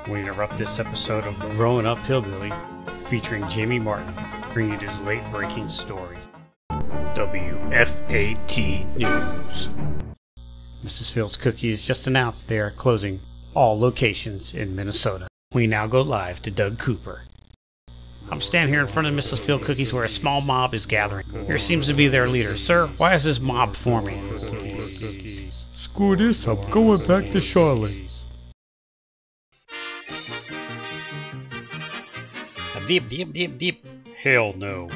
We interrupt this episode of Growing Up Hillbilly, featuring Jamie Martin, bringing you his late-breaking story. WFAT News. Mrs. Fields Cookies just announced they are closing all locations in Minnesota. We now go live to Doug Cooper. I'm standing here in front of Mrs. Field Cookies where a small mob is gathering. Here seems to be their leader. Sir, why is this mob forming? Screw this, I'm going back to Charlotte. Deep. Hell no.